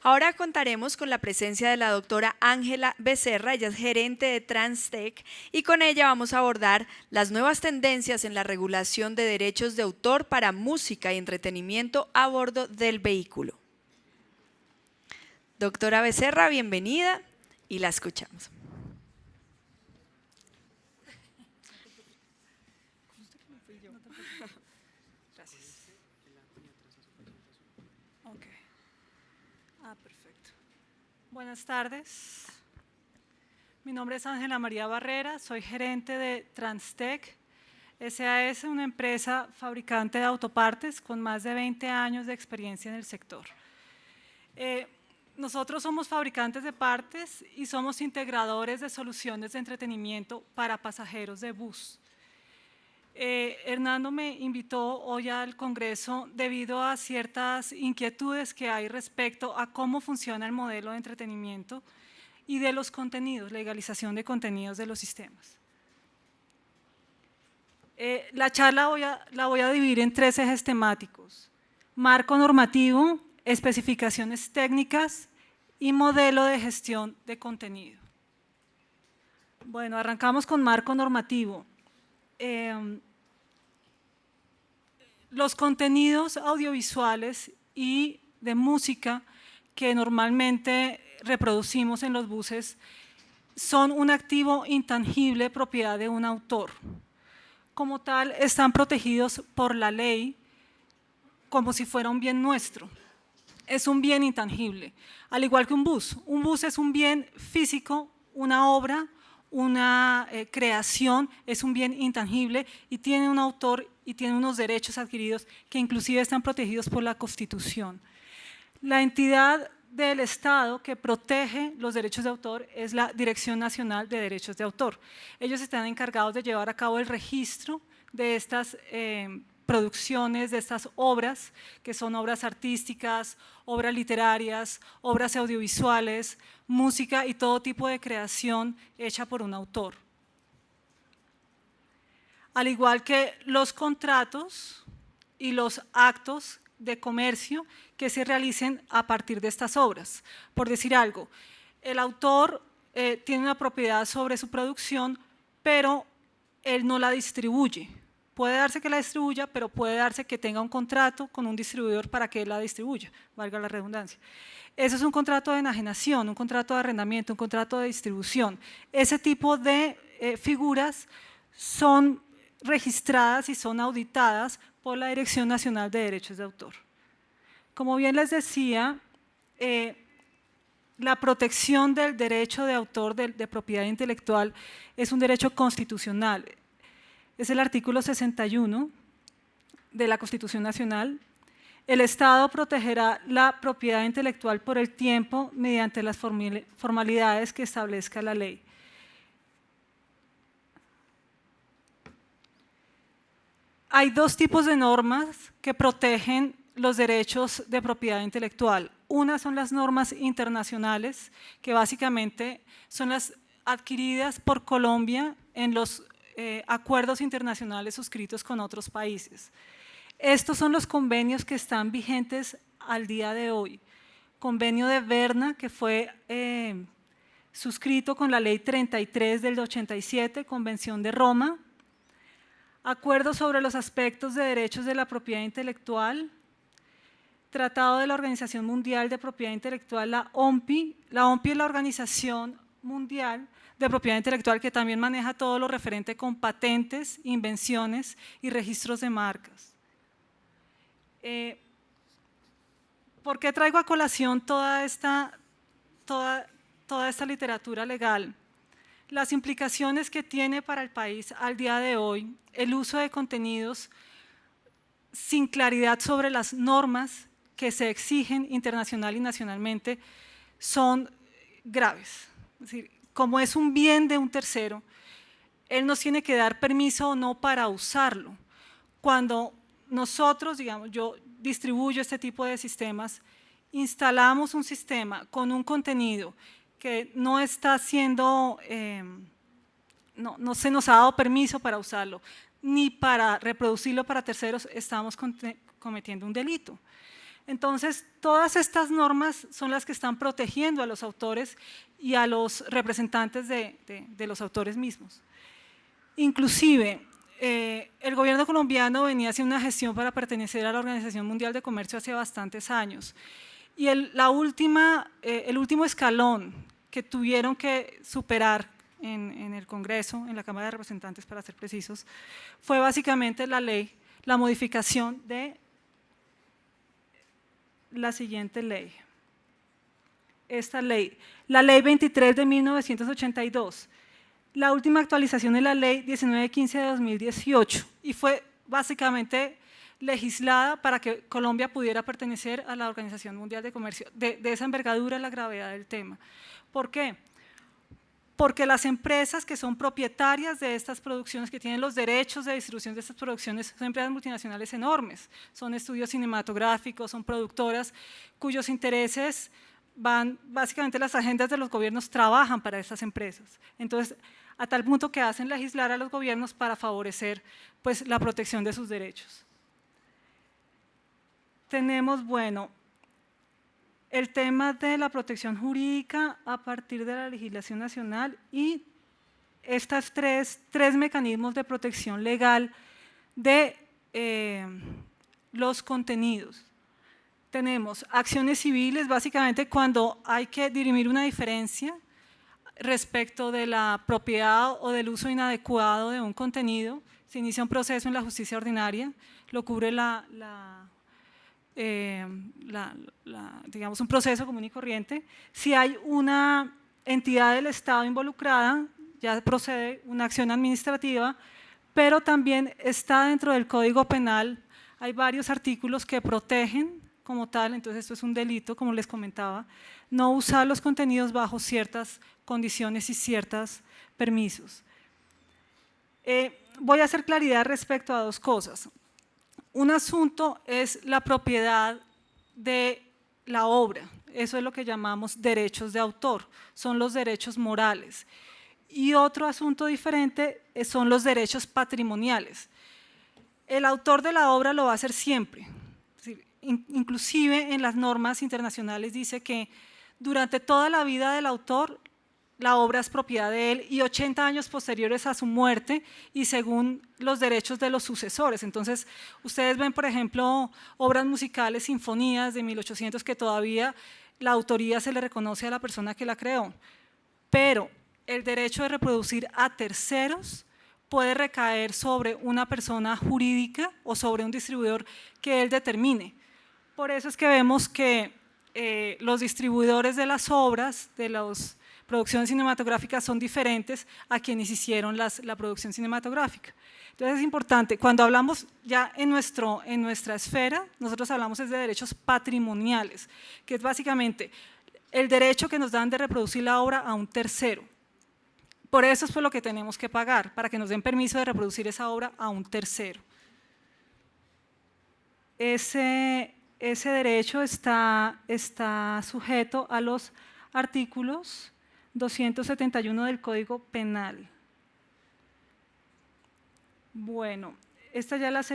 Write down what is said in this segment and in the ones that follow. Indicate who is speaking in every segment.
Speaker 1: Ahora contaremos con la presencia de la doctora Ángela Becerra, ella es gerente de Transtech y con ella vamos a abordar las nuevas tendencias en la regulación de derechos de autor para música y entretenimiento a bordo del vehículo. Doctora Becerra, bienvenida y la escuchamos.
Speaker 2: Perfecto. Buenas tardes. Mi nombre es Ángela María Barrera, soy gerente de Transtech. SAS, una empresa fabricante de autopartes con más de 20 años de experiencia en el sector. Nosotros somos fabricantes de partes y somos integradores de soluciones de entretenimiento para pasajeros de bus. Hernando me invitó hoy al Congreso debido a ciertas inquietudes que hay respecto a cómo funciona el modelo de entretenimiento y de los contenidos, legalización de contenidos de los sistemas. La charla la voy a dividir en 3 ejes temáticos: marco normativo, especificaciones técnicas y modelo de gestión de contenido. Bueno, arrancamos con marco normativo. Los contenidos audiovisuales y de música que normalmente reproducimos en los buses son un activo intangible propiedad de un autor. Como tal, están protegidos por la ley como si fuera un bien nuestro. Es un bien intangible, al igual que un bus. Un bus es un bien físico, una obra, una creación, es un bien intangible y tiene un autor y tiene unos derechos adquiridos que inclusive están protegidos por la Constitución. La entidad del Estado que protege los derechos de autor es la Dirección Nacional de Derechos de Autor. Ellos están encargados de llevar a cabo el registro de estas producciones, de estas obras, que son obras artísticas, obras literarias, obras audiovisuales, música y todo tipo de creación hecha por un autor. Al igual que los contratos y los actos de comercio que se realicen a partir de estas obras. Por decir algo, el autor tiene una propiedad sobre su producción, pero él no la distribuye. Puede darse que la distribuya, pero puede darse que tenga un contrato con un distribuidor para que él la distribuya, valga la redundancia. Eso es un contrato de enajenación, un contrato de arrendamiento, un contrato de distribución. Ese tipo de figuras son registradas y son auditadas por la Dirección Nacional de Derechos de Autor. Como bien les decía, la protección del derecho de autor de propiedad intelectual es un derecho constitucional. Es el artículo 61 de la Constitución Nacional. El Estado protegerá la propiedad intelectual por el tiempo mediante las formalidades que establezca la ley. Hay 2 tipos de normas que protegen los derechos de propiedad intelectual. Una son las normas internacionales, que básicamente son las adquiridas por Colombia en los acuerdos internacionales suscritos con otros países. Estos son los convenios que están vigentes al día de hoy. Convenio de Berna, que fue suscrito con la Ley 33 del 87, Convención de Roma. Acuerdo sobre los aspectos de derechos de la propiedad intelectual. Tratado de la Organización Mundial de Propiedad Intelectual, la OMPI. La OMPI es la Organización Mundial de Propiedad Intelectual que también maneja todo lo referente con patentes, invenciones y registros de marcas. ¿Por qué traigo a colación toda esta literatura legal? Las implicaciones que tiene para el país al día de hoy el uso de contenidos sin claridad sobre las normas que se exigen internacional y nacionalmente son graves. Es decir, como es un bien de un tercero, él nos tiene que dar permiso o no para usarlo. Cuando nosotros, digamos, yo distribuyo este tipo de sistemas, instalamos un sistema con un contenido que no está siendo, no se nos ha dado permiso para usarlo, ni para reproducirlo para terceros, estamos cometiendo un delito. Entonces, todas estas normas son las que están protegiendo a los autores y a los representantes de los autores mismos. Inclusive, el gobierno colombiano venía haciendo una gestión para pertenecer a la Organización Mundial de Comercio hace bastantes años. Y el último escalón que tuvieron que superar en el Congreso, en la Cámara de Representantes para ser precisos, fue básicamente la modificación de la siguiente ley. Esta ley, la Ley 23 de 1982. La última actualización es la Ley 1915 de 2018 y fue básicamente legislada para que Colombia pudiera pertenecer a la Organización Mundial de Comercio. De esa envergadura la gravedad del tema. ¿Por qué? Porque las empresas que son propietarias de estas producciones, que tienen los derechos de distribución de estas producciones, son empresas multinacionales enormes, son estudios cinematográficos, son productoras cuyos intereses básicamente las agendas de los gobiernos trabajan para estas empresas. Entonces, a tal punto que hacen legislar a los gobiernos para favorecer pues, la protección de sus derechos. Tenemos, bueno, el tema de la protección jurídica a partir de la legislación nacional y estos tres mecanismos de protección legal de los contenidos. Tenemos acciones civiles, básicamente cuando hay que dirimir una diferencia respecto de la propiedad o del uso inadecuado de un contenido, se inicia un proceso en la justicia ordinaria, lo cubre digamos un proceso común y corriente. Si hay una entidad del Estado involucrada, ya procede una acción administrativa, pero también está dentro del Código Penal, hay varios artículos que protegen como tal, entonces esto es un delito, como les comentaba, no usar los contenidos bajo ciertas condiciones y ciertos permisos. Voy a hacer claridad respecto a dos cosas. Un asunto es la propiedad de la obra, eso es lo que llamamos derechos de autor, son los derechos morales. Y otro asunto diferente son los derechos patrimoniales. El autor de la obra lo va a hacer siempre. Inclusive en las normas internacionales dice que durante toda la vida del autor la obra es propiedad de él y 80 años posteriores a su muerte y según los derechos de los sucesores. Entonces, ustedes ven, por ejemplo, obras musicales, sinfonías de 1800 que todavía la autoría se le reconoce a la persona que la creó, pero el derecho de reproducir a terceros puede recaer sobre una persona jurídica o sobre un distribuidor que él determine. Por eso es que vemos que los distribuidores de las obras, de las producciones cinematográficas son diferentes a quienes hicieron la producción cinematográfica. Entonces es importante, cuando hablamos ya en nuestra esfera, nosotros hablamos es de derechos patrimoniales, que es básicamente el derecho que nos dan de reproducir la obra a un tercero. Por eso es por lo que tenemos que pagar, para que nos den permiso de reproducir esa obra a un tercero. Ese derecho está sujeto a los artículos 271 del Código Penal. Bueno, esta ya es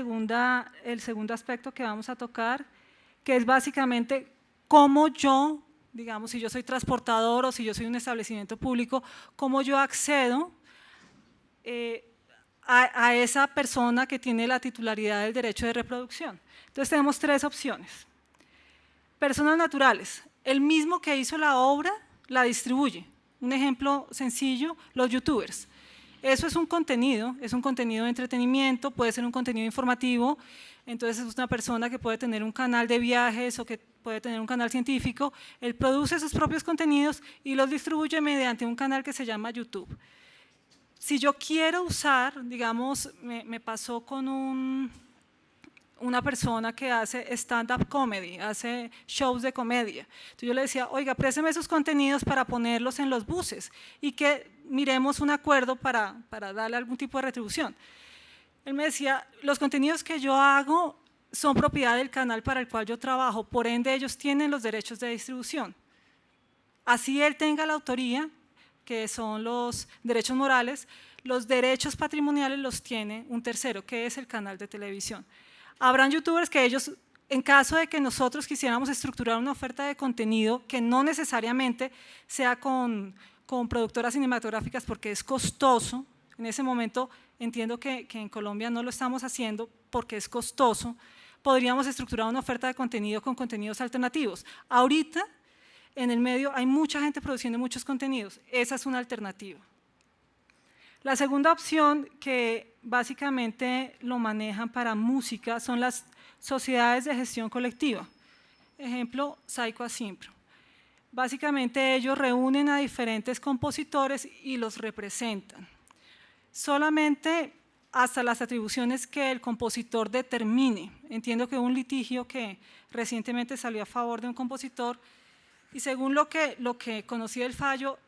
Speaker 2: el segundo aspecto que vamos a tocar, que es básicamente cómo yo, digamos, si yo soy transportador o si yo soy un establecimiento público, cómo yo accedo a esa persona que tiene la titularidad del derecho de reproducción. Entonces tenemos tres opciones. Personas naturales, el mismo que hizo la obra la distribuye. Un ejemplo sencillo, los youtubers. Eso es un contenido de entretenimiento, puede ser un contenido informativo, entonces es una persona que puede tener un canal de viajes o que puede tener un canal científico, él produce sus propios contenidos y los distribuye mediante un canal que se llama YouTube. Si yo quiero usar, digamos, me pasó con una persona que hace stand-up comedy, hace shows de comedia. Entonces yo le decía, oiga, présteme esos contenidos para ponerlos en los buses y que miremos un acuerdo para darle algún tipo de retribución. Él me decía, los contenidos que yo hago son propiedad del canal para el cual yo trabajo, por ende ellos tienen los derechos de distribución. Así él tenga la autoría, que son los derechos morales, los derechos patrimoniales los tiene un tercero, que es el canal de televisión. Habrán youtubers que ellos En caso de que nosotros quisiéramos estructurar una oferta de contenido que no necesariamente sea con productoras cinematográficas porque es costoso, en ese momento entiendo que en Colombia no lo estamos haciendo porque es costoso, podríamos estructurar una oferta de contenido con contenidos alternativos. Ahorita en el medio hay mucha gente produciendo muchos contenidos, esa es una alternativa. La segunda opción, que básicamente lo manejan para música, son las sociedades de gestión colectiva. Ejemplo, Psycho Asimpro. Básicamente ellos reúnen a diferentes compositores y los representan. Solamente hasta las atribuciones que el compositor determine. Entiendo que hubo un litigio que recientemente salió a favor de un compositor y según lo que conocí del fallo,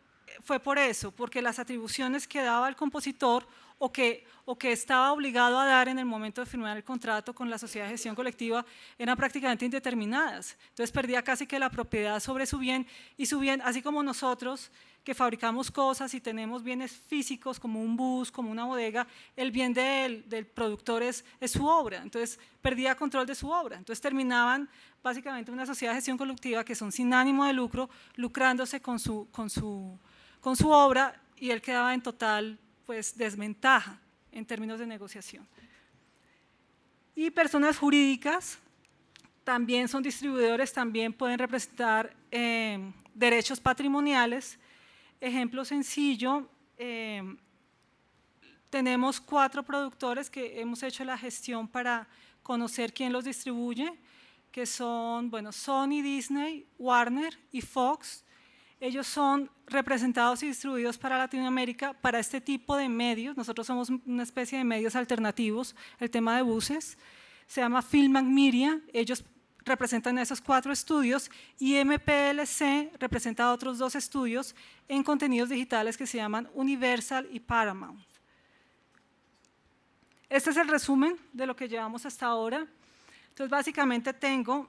Speaker 2: fue por eso, porque las atribuciones que daba el compositor o que estaba obligado a dar en el momento de firmar el contrato con la sociedad de gestión colectiva eran prácticamente indeterminadas. Entonces perdía casi que la propiedad sobre su bien, y su bien, así como nosotros que fabricamos cosas y tenemos bienes físicos como un bus, como una bodega, el bien del productor es su obra, entonces perdía control de su obra. Entonces terminaban básicamente una sociedad de gestión colectiva que son sin ánimo de lucro, lucrándose con su obra, y él quedaba en total desventaja en términos de negociación. Y personas jurídicas también son distribuidores, también pueden representar derechos patrimoniales. Ejemplo sencillo, tenemos 4 productores que hemos hecho la gestión para conocer quién los distribuye, que son Sony, Disney, Warner y Fox. Ellos son representados y distribuidos para Latinoamérica para este tipo de medios. Nosotros somos una especie de medios alternativos. El tema de buses se llama Film and Media. Ellos representan a esos 4 estudios y MPLC representa a otros 2 estudios en contenidos digitales que se llaman Universal y Paramount. Este es el resumen de lo que llevamos hasta ahora. Entonces, básicamente tengo,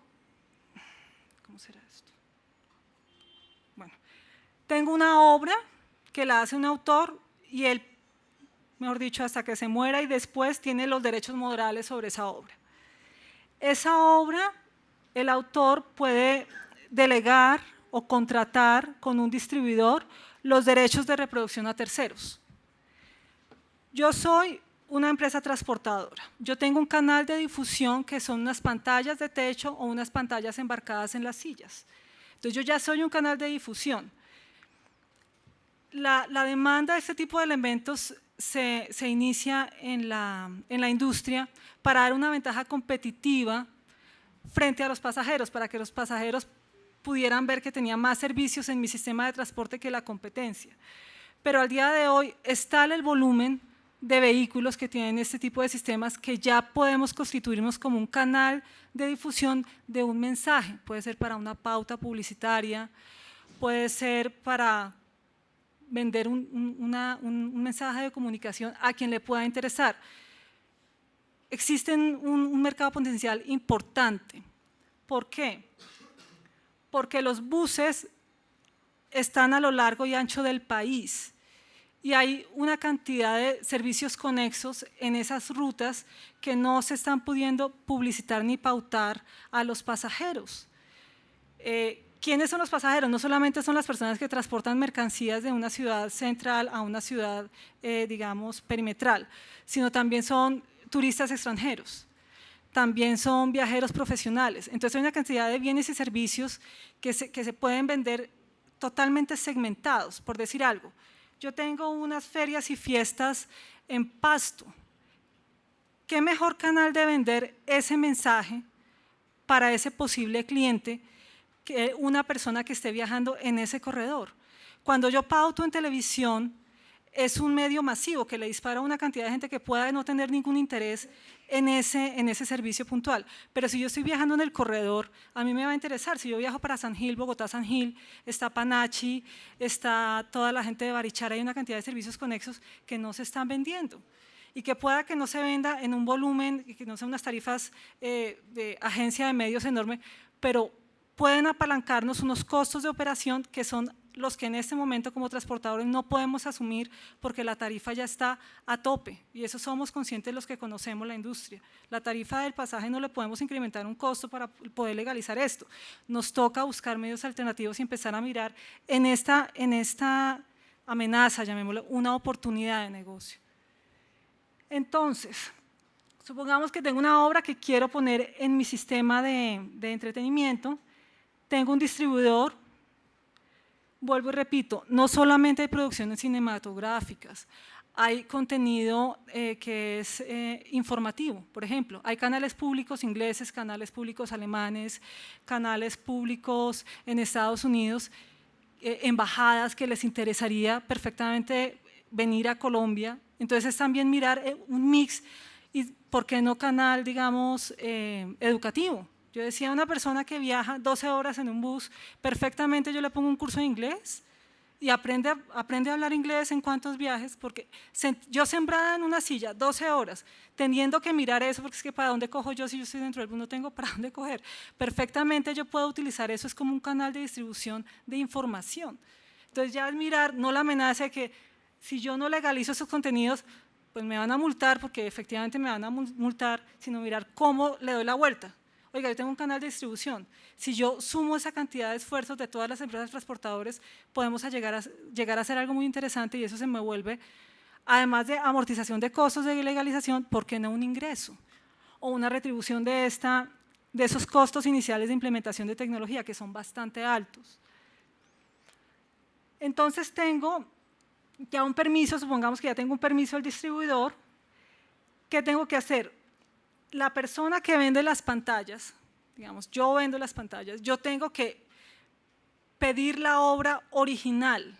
Speaker 2: ¿cómo será esto? Bueno, tengo una obra que la hace un autor y él, mejor dicho, hasta que se muera, y después tiene los derechos morales sobre esa obra. Esa obra, el autor puede delegar o contratar con un distribuidor los derechos de reproducción a terceros. Yo soy una empresa transportadora. Yo tengo un canal de difusión que son unas pantallas de techo o unas pantallas embarcadas en las sillas. Entonces yo ya soy un canal de difusión. La demanda de este tipo de elementos se inicia en la industria para dar una ventaja competitiva frente a los pasajeros, para que los pasajeros pudieran ver que tenía más servicios en mi sistema de transporte que la competencia. Pero al día de hoy es tal el volumen de vehículos que tienen este tipo de sistemas que ya podemos constituirnos como un canal de difusión de un mensaje. Puede ser para una pauta publicitaria, puede ser para vender un mensaje de comunicación a quien le pueda interesar. Existe un mercado potencial importante. ¿Por qué? Porque los buses están a lo largo y ancho del país y hay una cantidad de servicios conexos en esas rutas que no se están pudiendo publicitar ni pautar a los pasajeros. ¿Quiénes son los pasajeros? No solamente son las personas que transportan mercancías de una ciudad central a una ciudad, digamos, perimetral, sino también son turistas extranjeros, también son viajeros profesionales. Entonces hay una cantidad de bienes y servicios que se pueden vender totalmente segmentados. Por decir algo, yo tengo unas ferias y fiestas en Pasto. ¿Qué mejor canal de vender ese mensaje para ese posible cliente que una persona que esté viajando en ese corredor? Cuando yo pauto en televisión, es un medio masivo que le dispara a una cantidad de gente que pueda no tener ningún interés en ese servicio puntual. Pero si yo estoy viajando en el corredor, a mí me va a interesar. Si yo viajo para San Gil, Bogotá, San Gil, está Panachi, está toda la gente de Barichara, hay una cantidad de servicios conexos que no se están vendiendo y que pueda que no se venda en un volumen, que no sean unas tarifas de agencia de medios enorme, pero pueden apalancarnos unos costos de operación que son los que en este momento como transportadores no podemos asumir porque la tarifa ya está a tope, y eso somos conscientes los que conocemos la industria. La tarifa del pasaje no le podemos incrementar un costo para poder legalizar esto. Nos toca buscar medios alternativos y empezar a mirar en esta amenaza, llamémoslo, una oportunidad de negocio. Entonces, supongamos que tengo una obra que quiero poner en mi sistema de entretenimiento, tengo un distribuidor. Vuelvo y repito, no solamente hay producciones cinematográficas, hay contenido que es informativo. Por ejemplo, hay canales públicos ingleses, canales públicos alemanes, canales públicos en Estados Unidos, embajadas que les interesaría perfectamente venir a Colombia. Entonces es también mirar un mix y, ¿por qué no canal, digamos, educativo? Yo decía, una persona que viaja 12 horas en un bus, perfectamente yo le pongo un curso de inglés y aprende a hablar inglés en cuántos viajes, porque yo sembrada en una silla 12 horas, teniendo que mirar eso, porque es que ¿para dónde cojo yo si yo estoy dentro del bus? No tengo para dónde coger. Perfectamente yo puedo utilizar eso, es como un canal de distribución de información. Entonces ya es mirar, no la amenaza de que si yo no legalizo esos contenidos, pues me van a multar, porque efectivamente me van a multar, sino mirar cómo le doy la vuelta. Oiga, yo tengo un canal de distribución. Si yo sumo esa cantidad de esfuerzos de todas las empresas transportadoras, podemos llegar a hacer algo muy interesante, y eso se me vuelve, además de amortización de costos de legalización, ¿por qué no un ingreso? O una retribución de esos costos iniciales de implementación de tecnología, que son bastante altos. Entonces tengo ya un permiso, supongamos que ya tengo un permiso del distribuidor. ¿Qué tengo que hacer? La persona que vende las pantallas, digamos, yo vendo las pantallas, yo tengo que pedir la obra original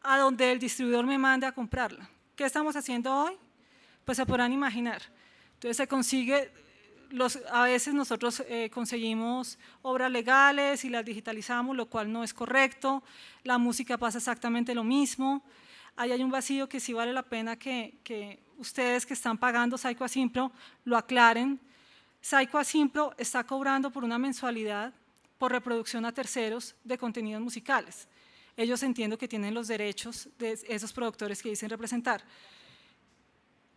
Speaker 2: a donde el distribuidor me mande a comprarla. ¿Qué estamos haciendo hoy? Pues se podrán imaginar. Entonces se consigue, a veces nosotros conseguimos obras legales y las digitalizamos, lo cual no es correcto. La música pasa exactamente lo mismo. Ahí hay un vacío que sí vale la pena que ustedes que están pagando Saico Asimpro lo aclaren. Saico Asimpro está cobrando por una mensualidad por reproducción a terceros de contenidos musicales. Ellos entiendo que tienen los derechos de esos productores que dicen representar.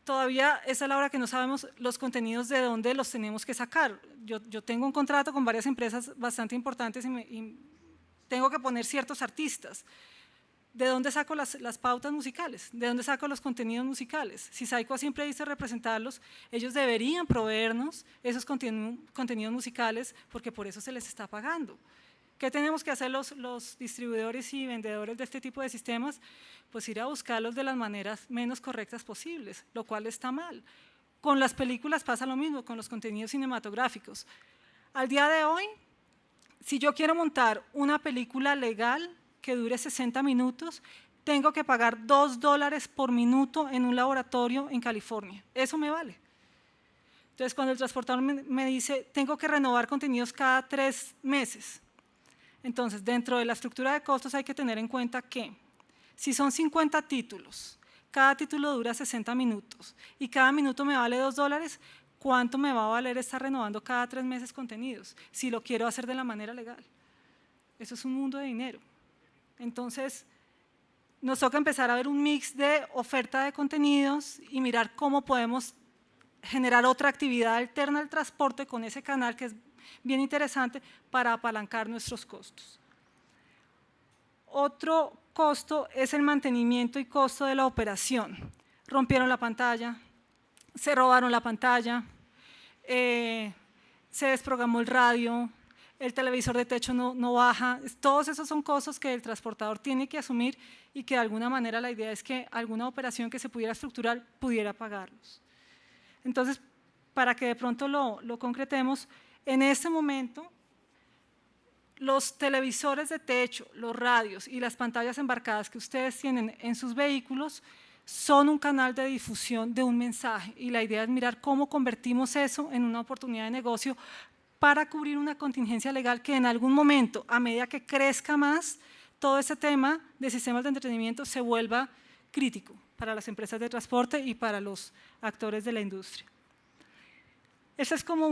Speaker 2: Todavía es a la hora que no sabemos los contenidos de dónde los tenemos que sacar. Yo tengo un contrato con varias empresas bastante importantes y tengo que poner ciertos artistas. ¿De dónde saco las pautas musicales? ¿De dónde saco los contenidos musicales? Si Saico siempre dice representarlos, ellos deberían proveernos esos contenidos musicales, porque por eso se les está pagando. ¿Qué tenemos que hacer los distribuidores y vendedores de este tipo de sistemas? Pues ir a buscarlos de las maneras menos correctas posibles, lo cual está mal. Con las películas pasa lo mismo, con los contenidos cinematográficos. Al día de hoy, si yo quiero montar una película legal que dure 60 minutos, tengo que pagar $2 por minuto en un laboratorio en California. Eso me vale. Entonces, cuando el transportador me dice, tengo que renovar contenidos cada 3 meses. Entonces, dentro de la estructura de costos hay que tener en cuenta que si son 50 títulos, cada título dura 60 minutos y cada minuto me vale $2, ¿cuánto me va a valer estar renovando cada 3 meses contenidos si lo quiero hacer de la manera legal? Eso es un mundo de dinero. Entonces, nos toca empezar a ver un mix de oferta de contenidos y mirar cómo podemos generar otra actividad alterna al transporte con ese canal que es bien interesante para apalancar nuestros costos. Otro costo es el mantenimiento y costo de la operación. Rompieron la pantalla, se robaron la pantalla, se desprogramó el radio, el televisor de techo no baja. Todos esos son costos que el transportador tiene que asumir y que de alguna manera la idea es que alguna operación que se pudiera estructurar pudiera pagarlos. Entonces, para que de pronto lo concretemos, en este momento los televisores de techo, los radios y las pantallas embarcadas que ustedes tienen en sus vehículos son un canal de difusión de un mensaje, y la idea es mirar cómo convertimos eso en una oportunidad de negocio para cubrir una contingencia legal que en algún momento, a medida que crezca más, todo ese tema de sistemas de entretenimiento se vuelva crítico para las empresas de transporte y para los actores de la industria. Ese es como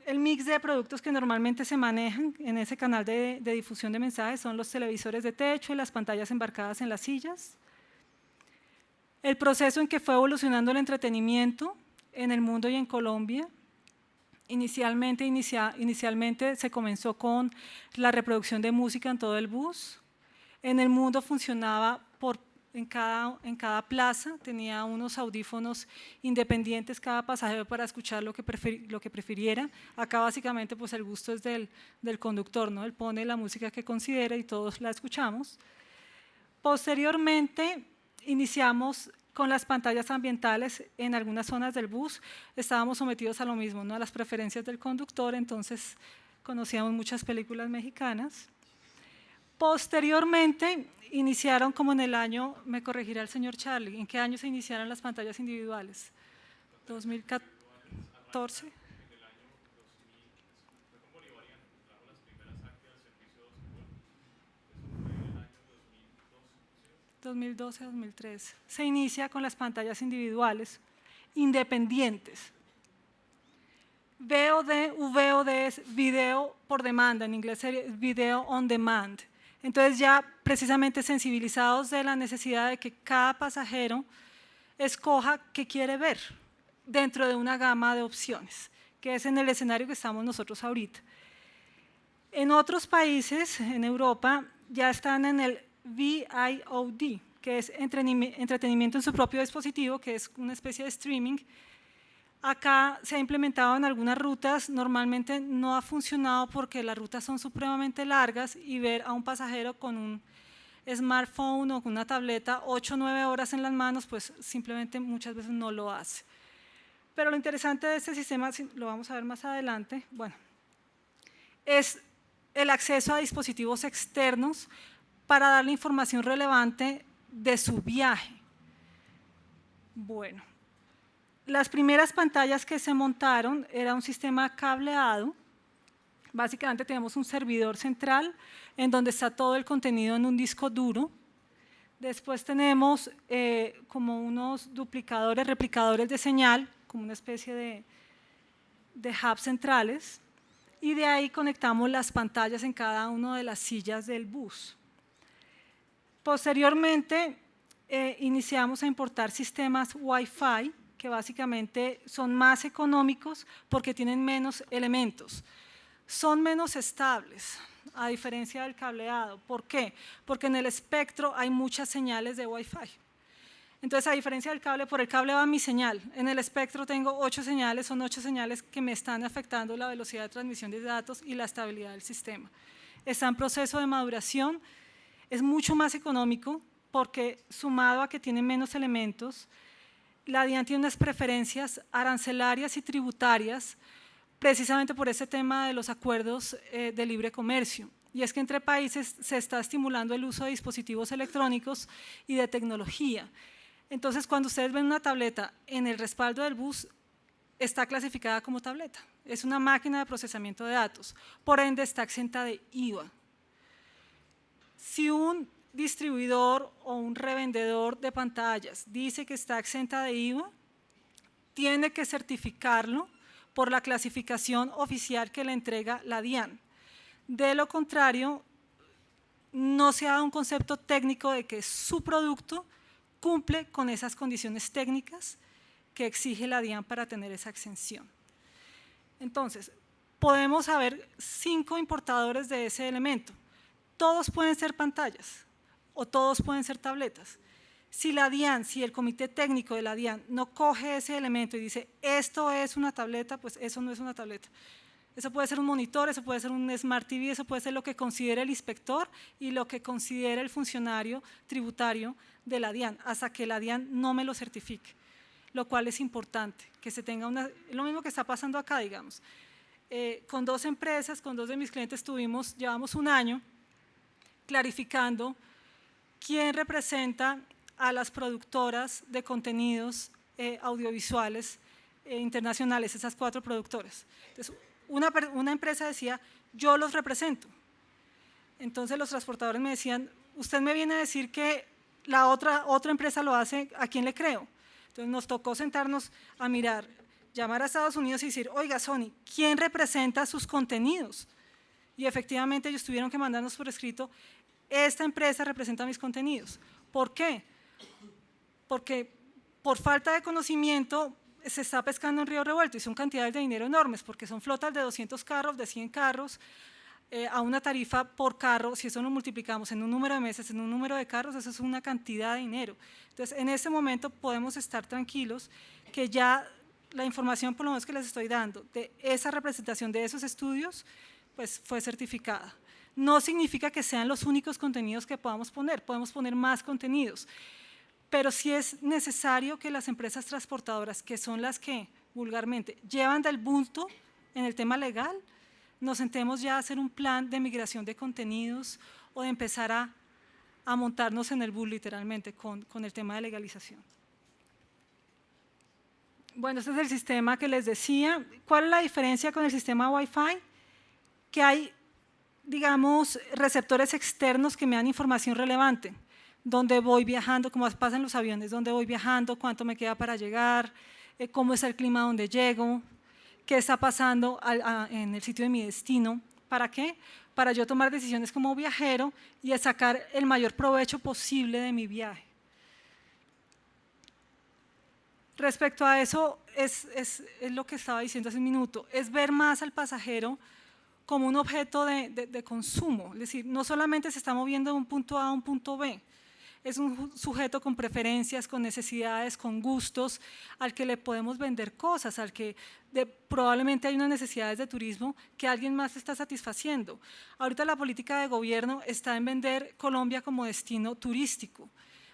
Speaker 2: el mix de productos que normalmente se manejan en ese canal de difusión de mensajes son los televisores de techo y las pantallas embarcadas en las sillas. El proceso en que fue evolucionando el entretenimiento en el mundo y en Colombia. Inicialmente se comenzó con la reproducción de música en todo el bus. En el mundo funcionaba en cada plaza, tenía unos audífonos independientes cada pasajero para escuchar lo que prefiriera. Acá básicamente pues el gusto es del conductor, ¿no? Él pone la música que considera y todos la escuchamos. Posteriormente iniciamos con las pantallas ambientales en algunas zonas del bus. Estábamos sometidos a lo mismo, ¿no? A las preferencias del conductor, entonces conocíamos muchas películas mexicanas. Posteriormente iniciaron como en el año, me corregirá el señor Charlie, ¿en qué año se iniciaron las pantallas individuales? 2014. 2012-2013. Se inicia con las pantallas individuales, independientes. VOD es video por demanda, en inglés sería video on demand. Entonces ya precisamente sensibilizados de la necesidad de que cada pasajero escoja qué quiere ver dentro de una gama de opciones, que es en el escenario que estamos nosotros ahorita. En otros países, en Europa, ya están en el VOD, que es entretenimiento en su propio dispositivo, que es una especie de streaming. Acá se ha implementado en algunas rutas, normalmente no ha funcionado porque las rutas son supremamente largas y ver a un pasajero con un smartphone o con una tableta 8 o 9 horas en las manos, pues simplemente muchas veces no lo hace. Pero lo interesante de este sistema, lo vamos a ver más adelante, bueno, es el acceso a dispositivos externos para darle información relevante de su viaje. Bueno, las primeras pantallas que se montaron era un sistema cableado. Básicamente tenemos un servidor central en donde está todo el contenido en un disco duro. Después tenemos como unos duplicadores, replicadores de señal, como una especie de hubs centrales, y de ahí conectamos las pantallas en cada una de las sillas del bus. Posteriormente iniciamos a importar sistemas Wi-Fi, que básicamente son más económicos porque tienen menos elementos. Son menos estables, a diferencia del cableado. ¿Por qué? Porque en el espectro hay muchas señales de Wi-Fi. Entonces, a diferencia del cable, por el cable va mi señal. En el espectro tengo 8 señales, son 8 señales que me están afectando la velocidad de transmisión de datos y la estabilidad del sistema. Está en proceso de maduración, es mucho más económico porque sumado a que tiene menos elementos, la DIAN tiene unas preferencias arancelarias y tributarias precisamente por ese tema de los acuerdos de libre comercio. Y es que entre países se está estimulando el uso de dispositivos electrónicos y de tecnología. Entonces, cuando ustedes ven una tableta en el respaldo del bus, está clasificada como tableta. Es una máquina de procesamiento de datos, por ende está exenta de IVA. Si un distribuidor o un revendedor de pantallas dice que está exenta de IVA, tiene que certificarlo por la clasificación oficial que le entrega la DIAN. De lo contrario, no se ha dado un concepto técnico de que su producto cumple con esas condiciones técnicas que exige la DIAN para tener esa exención. Entonces, podemos saber 5 importadores de ese elemento. Todos pueden ser pantallas o todos pueden ser tabletas. Si la DIAN, si el comité técnico de la DIAN no coge ese elemento y dice esto es una tableta, pues eso no es una tableta. Eso puede ser un monitor, eso puede ser un Smart TV, eso puede ser lo que considere el inspector y lo que considere el funcionario tributario de la DIAN, hasta que la DIAN no me lo certifique, lo cual es importante, que se tenga lo mismo que está pasando acá, digamos. Con 2 empresas, con 2 de mis clientes llevamos un año clarificando quién representa a las productoras de contenidos audiovisuales internacionales, esas 4 productoras. Entonces, una empresa decía, yo los represento. Entonces los transportadores me decían, usted me viene a decir que la otra empresa lo hace, ¿a quién le creo? Entonces nos tocó sentarnos a mirar llamar a Estados Unidos y decir, oiga, Sony, ¿quién representa sus contenidos? Y efectivamente ellos tuvieron que mandarnos por escrito, esta empresa representa mis contenidos. ¿Por qué? Porque por falta de conocimiento se está pescando en río revuelto y son cantidades de dinero enormes, porque son flotas de 200 carros, de 100 carros, a una tarifa por carro. Si eso lo multiplicamos en un número de meses, en un número de carros, eso es una cantidad de dinero. Entonces, en este momento podemos estar tranquilos que ya la información, por lo menos que les estoy dando, de esa representación de esos estudios, pues fue certificada. No significa que sean los únicos contenidos que podemos poner más contenidos, pero sí es necesario que las empresas transportadoras, que son las que vulgarmente llevan del bulto en el tema legal, nos sentemos ya a hacer un plan de migración de contenidos o de empezar a montarnos en el bus literalmente con el tema de legalización. Bueno, este es el sistema que les decía. ¿Cuál es la diferencia con el sistema Wi-Fi? Que hay, digamos, receptores externos que me dan información relevante. Dónde voy viajando, como pasa en los aviones, dónde voy viajando, cuánto me queda para llegar, cómo es el clima donde llego, qué está pasando en el sitio de mi destino. ¿Para qué? Para yo tomar decisiones como viajero y sacar el mayor provecho posible de mi viaje. Respecto a eso, es lo que estaba diciendo hace un minuto, es ver más al pasajero como un objeto de consumo, es decir, no solamente se está moviendo de un punto A a un punto B, es un sujeto con preferencias, con necesidades, con gustos, al que le podemos vender cosas, al que probablemente hay unas necesidades de turismo que alguien más está satisfaciendo. Ahorita la política de gobierno está en vender Colombia como destino turístico.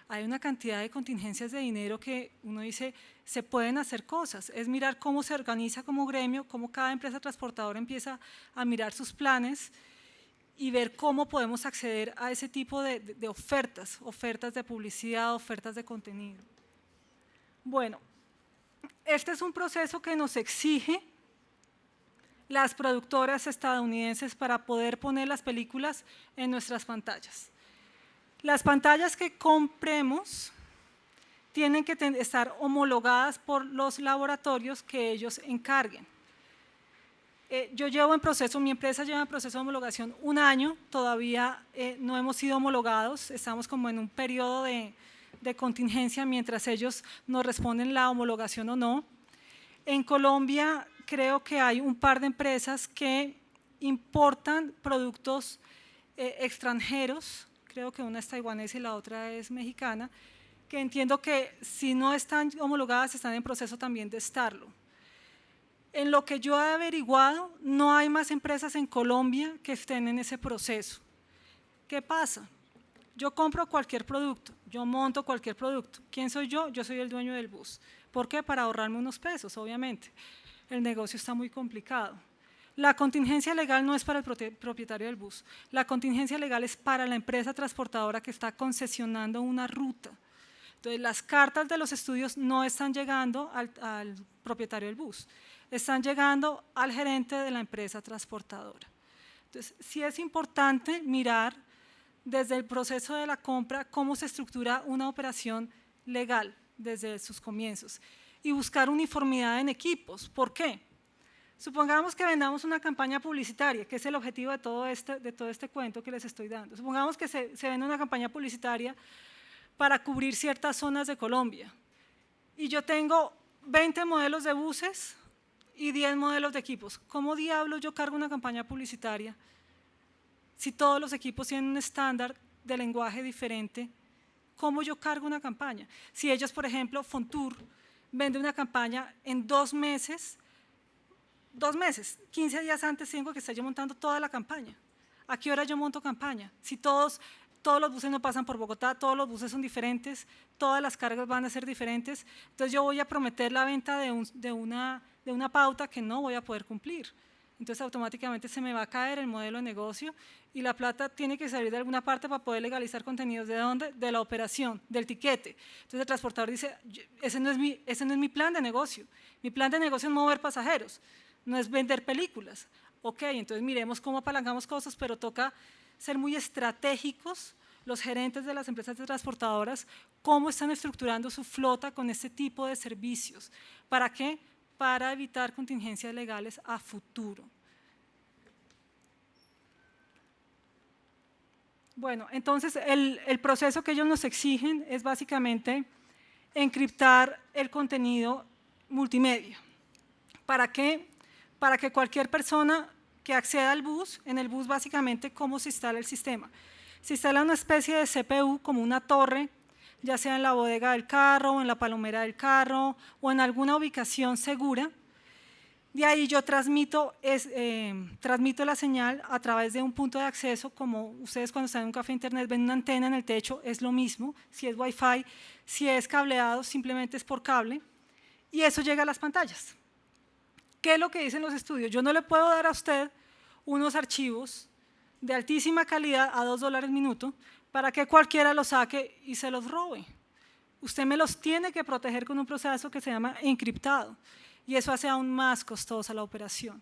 Speaker 2: Hay una cantidad de contingencias de dinero que uno dice, se pueden hacer cosas, es mirar cómo se organiza como gremio, cómo cada empresa transportadora empieza a mirar sus planes y ver cómo podemos acceder a ese tipo de ofertas de publicidad, ofertas de contenido. Bueno, este es un proceso que nos exige las productoras estadounidenses para poder poner las películas en nuestras pantallas. Las pantallas que compremos tienen que estar homologadas por los laboratorios que ellos encarguen. Yo llevo en proceso, mi empresa lleva en proceso de homologación 1 año, todavía no hemos sido homologados, estamos como en un periodo de contingencia mientras ellos nos responden la homologación o no. En Colombia creo que hay un par de empresas que importan productos extranjeros, creo que una es taiwanesa y la otra es mexicana, que entiendo que si no están homologadas están en proceso también de estarlo. En lo que yo he averiguado, no hay más empresas en Colombia que estén en ese proceso. ¿Qué pasa? Yo compro cualquier producto, yo monto cualquier producto. ¿Quién soy yo? Yo soy el dueño del bus. ¿Por qué? Para ahorrarme unos pesos, obviamente. El negocio está muy complicado. La contingencia legal no es para el propietario del bus. La contingencia legal es para la empresa transportadora que está concesionando una ruta. Entonces, las cartas de los estudios no están llegando al propietario del bus, están llegando al gerente de la empresa transportadora. Entonces, sí es importante mirar desde el proceso de la compra cómo se estructura una operación legal desde sus comienzos y buscar uniformidad en equipos. ¿Por qué? Supongamos que vendamos una campaña publicitaria, que es el objetivo de todo este cuento que les estoy dando. Supongamos que se vende una campaña publicitaria para cubrir ciertas zonas de Colombia y yo tengo 20 modelos de buses y 10 modelos de equipos. ¿Cómo diablos yo cargo una campaña publicitaria si todos los equipos tienen un estándar de lenguaje diferente? ¿Cómo yo cargo una campaña? Si ellos, por ejemplo, Fontour vende una campaña en 2 meses, 15 días antes tengo que estar yo montando toda la campaña. ¿A qué hora yo monto campaña? Si todos los buses no pasan por Bogotá, todos los buses son diferentes, todas las cargas van a ser diferentes, entonces yo voy a prometer la venta de una pauta que no voy a poder cumplir. Entonces automáticamente se me va a caer el modelo de negocio y la plata tiene que salir de alguna parte para poder legalizar contenidos. ¿De dónde? De la operación, del tiquete. Entonces el transportador dice, ese no es mi plan de negocio, mi plan de negocio es mover pasajeros, no es vender películas. Ok, entonces miremos cómo apalancamos cosas, pero toca ser muy estratégicos los gerentes de las empresas transportadoras, cómo están estructurando su flota con este tipo de servicios. ¿Para qué? para evitar contingencias legales a futuro. Bueno, entonces el proceso que ellos nos exigen es básicamente encriptar el contenido multimedia. ¿Para qué? Para que cualquier persona que acceda al bus, en el bus básicamente cómo se instala el sistema. Se instala una especie de CPU como una torre, ya sea en la bodega del carro o en la palomera del carro o en alguna ubicación segura. De ahí yo transmito la señal a través de un punto de acceso, como ustedes cuando están en un café internet ven una antena en el techo, es lo mismo, si es Wi-Fi, si es cableado, simplemente es por cable, y eso llega a las pantallas. ¿Qué es lo que dicen los estudios? Yo no le puedo dar a usted unos archivos de altísima calidad a $2 el minuto para que cualquiera los saque y se los robe. Usted me los tiene que proteger con un proceso que se llama encriptado y eso hace aún más costosa la operación.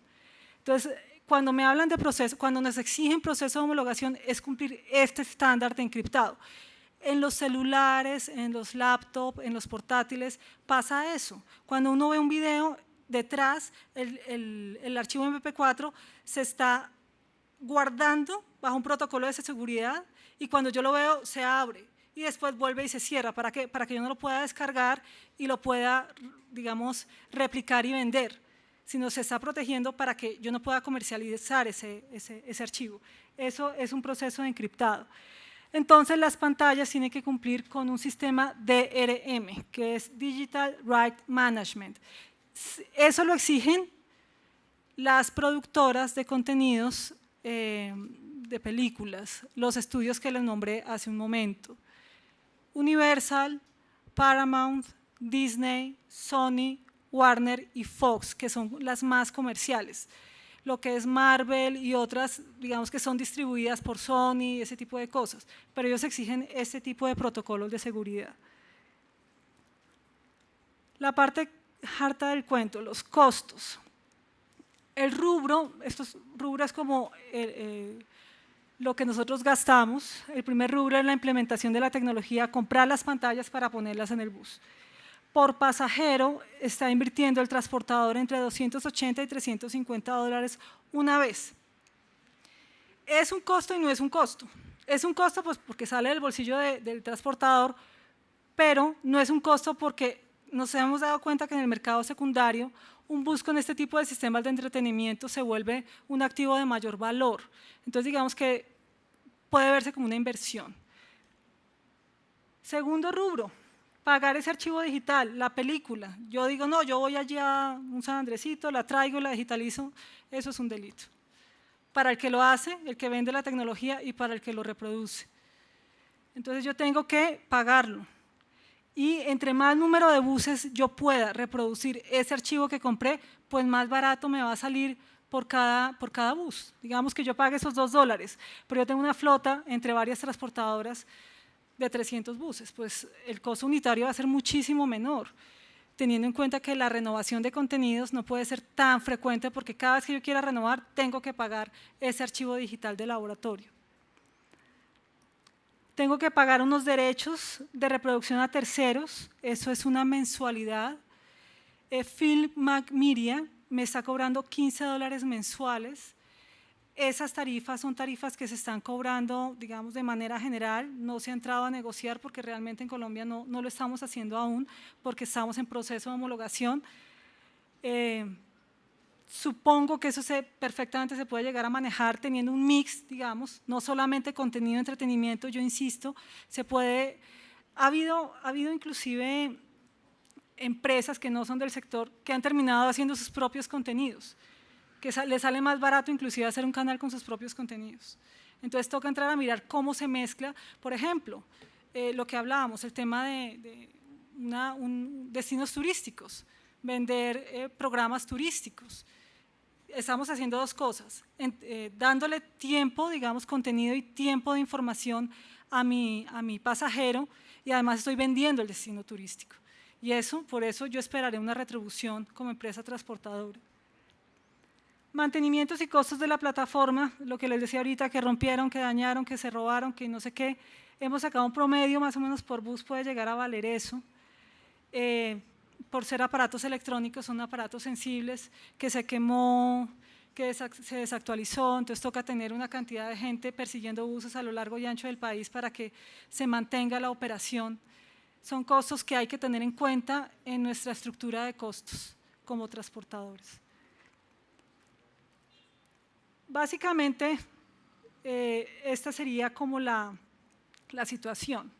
Speaker 2: Entonces, cuando me hablan de proceso, cuando nos exigen proceso de homologación es cumplir este estándar de encriptado. En los celulares, en los laptops, en los portátiles pasa eso. Cuando uno ve un video, detrás el archivo MP4 se está guardando bajo un protocolo de seguridad y cuando yo lo veo se abre y después vuelve y se cierra para que yo no lo pueda descargar y lo pueda, digamos, replicar y vender, sino se está protegiendo para que yo no pueda comercializar ese archivo. Eso es un proceso de encriptado. Entonces las pantallas tienen que cumplir con un sistema DRM, que es Digital Right Management. Eso lo exigen las productoras de contenidos de películas, los estudios que les nombré hace un momento. Universal, Paramount, Disney, Sony, Warner y Fox, que son las más comerciales. Lo que es Marvel y otras, digamos que son distribuidas por Sony, ese tipo de cosas, pero ellos exigen este tipo de protocolos de seguridad. La parte harta del cuento, los costos. El rubro, estos rubros como lo que nosotros gastamos, el primer rubro es la implementación de la tecnología, comprar las pantallas para ponerlas en el bus. Por pasajero está invirtiendo el transportador entre $280 y $350 una vez. Es un costo y no es un costo. Es un costo pues, porque sale del bolsillo del transportador, pero no es un costo porque nos hemos dado cuenta que en el mercado secundario un bus con este tipo de sistemas de entretenimiento se vuelve un activo de mayor valor. Entonces digamos que puede verse como una inversión. Segundo rubro, pagar ese archivo digital, la película. Yo digo, no, yo voy allí a un San Andresito, la traigo, la digitalizo, eso es un delito. Para el que lo hace, el que vende la tecnología y para el que lo reproduce. Entonces yo tengo que pagarlo. Y entre más número de buses yo pueda reproducir ese archivo que compré, pues más barato me va a salir por cada bus. Digamos que yo pague esos $2, pero yo tengo una flota entre varias transportadoras de 300 buses, pues el costo unitario va a ser muchísimo menor, teniendo en cuenta que la renovación de contenidos no puede ser tan frecuente porque cada vez que yo quiera renovar tengo que pagar ese archivo digital de laboratorio. Tengo que pagar unos derechos de reproducción a terceros, eso es una mensualidad. Film Media me está cobrando $15 mensuales. Esas tarifas son tarifas que se están cobrando, digamos, de manera general, no se ha entrado a negociar porque realmente en Colombia no lo estamos haciendo aún porque estamos en proceso de homologación. Supongo que eso perfectamente se puede llegar a manejar teniendo un mix, digamos, no solamente contenido de entretenimiento, yo insisto, ha habido inclusive empresas que no son del sector que han terminado haciendo sus propios contenidos, que les sale más barato inclusive hacer un canal con sus propios contenidos. Entonces toca entrar a mirar cómo se mezcla, por ejemplo, lo que hablábamos, el tema de destinos turísticos, vender programas turísticos. Estamos haciendo dos cosas, dándole tiempo, digamos, contenido y tiempo de información a mi pasajero y además estoy vendiendo el destino turístico. Y por eso yo esperaré una retribución como empresa transportadora. Mantenimientos y costos de la plataforma, lo que les decía ahorita, que rompieron, que dañaron, que se robaron, que no sé qué. Hemos sacado un promedio más o menos por bus, puede llegar a valer eso. por ser aparatos electrónicos, son aparatos sensibles, que se quemó, que se desactualizó, entonces toca tener una cantidad de gente persiguiendo buses a lo largo y ancho del país para que se mantenga la operación. Son costos que hay que tener en cuenta en nuestra estructura de costos como transportadores. Básicamente, esta sería como la situación.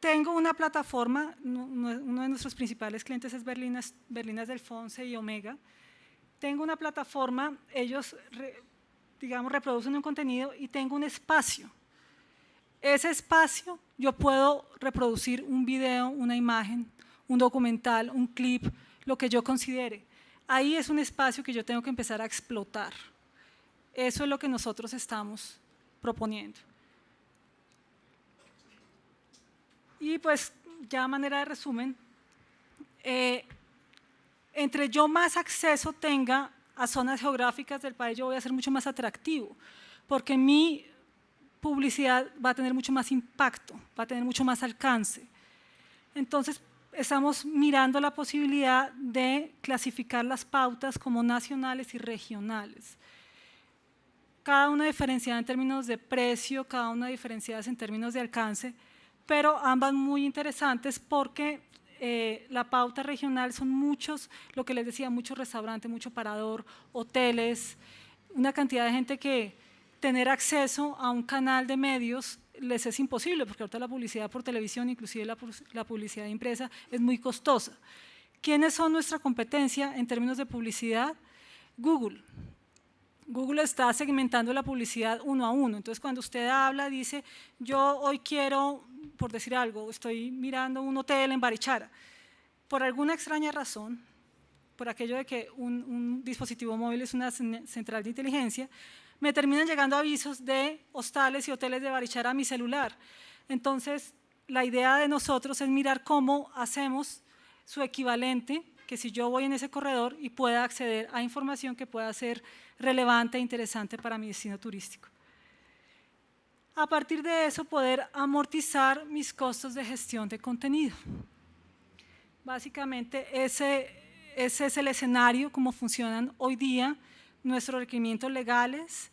Speaker 2: Tengo una plataforma, uno de nuestros principales clientes es Berlinas del Fonse y Omega. Tengo una plataforma, ellos digamos reproducen un contenido y tengo un espacio. Ese espacio yo puedo reproducir un video, una imagen, un documental, un clip, lo que yo considere. Ahí es un espacio que yo tengo que empezar a explotar. Eso es lo que nosotros estamos proponiendo. Y pues ya a manera de resumen, entre yo más acceso tenga a zonas geográficas del país, yo voy a ser mucho más atractivo, porque mi publicidad va a tener mucho más impacto, va a tener mucho más alcance. Entonces, estamos mirando la posibilidad de clasificar las pautas como nacionales y regionales. Cada una diferenciada en términos de precio, cada una diferenciada en términos de alcance, pero ambas muy interesantes porque la pauta regional son muchos, lo que les decía, muchos restaurantes, mucho parador, hoteles, una cantidad de gente que tener acceso a un canal de medios les es imposible, porque ahorita la publicidad por televisión, inclusive la publicidad impresa, es muy costosa. ¿Quiénes son nuestra competencia en términos de publicidad? Google. Google está segmentando la publicidad uno a uno, entonces cuando usted habla, dice, yo hoy quiero, por decir algo, estoy mirando un hotel en Barichara. Por alguna extraña razón, por aquello de que un dispositivo móvil es una central de inteligencia, me terminan llegando avisos de hostales y hoteles de Barichara a mi celular. Entonces, la idea de nosotros es mirar cómo hacemos su equivalente, que si yo voy en ese corredor y pueda acceder a información que pueda ser relevante e interesante para mi destino turístico. A partir de eso, poder amortizar mis costos de gestión de contenido. Básicamente, ese es el escenario, cómo funcionan hoy día nuestros requerimientos legales,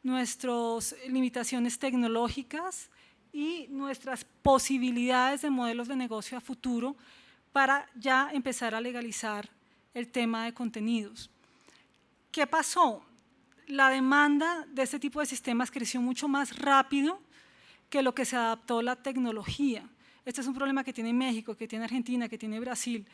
Speaker 2: nuestras limitaciones tecnológicas y nuestras posibilidades de modelos de negocio a futuro para ya empezar a legalizar el tema de contenidos. ¿Qué pasó? La demanda de este tipo de sistemas creció mucho más rápido que lo que se adaptó la tecnología. Este es un problema que tiene México, que tiene Argentina, que tiene Brasil.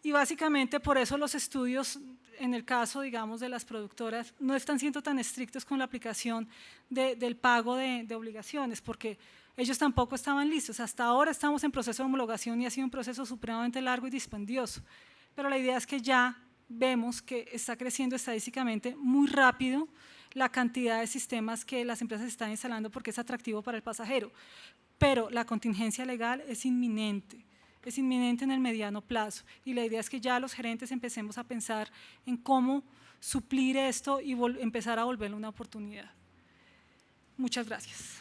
Speaker 2: Y básicamente por eso los estudios, en el caso, digamos, de las productoras, no están siendo tan estrictos con la aplicación del pago de obligaciones, porque ellos tampoco estaban listos. Hasta ahora estamos en proceso de homologación y ha sido un proceso supremamente largo y dispendioso. Pero la idea es que ya vemos que está creciendo estadísticamente muy rápido la cantidad de sistemas que las empresas están instalando porque es atractivo para el pasajero. Pero la contingencia legal es inminente en el mediano plazo y la idea es que ya los gerentes empecemos a pensar en cómo suplir esto y empezar a volverlo una oportunidad. Muchas gracias.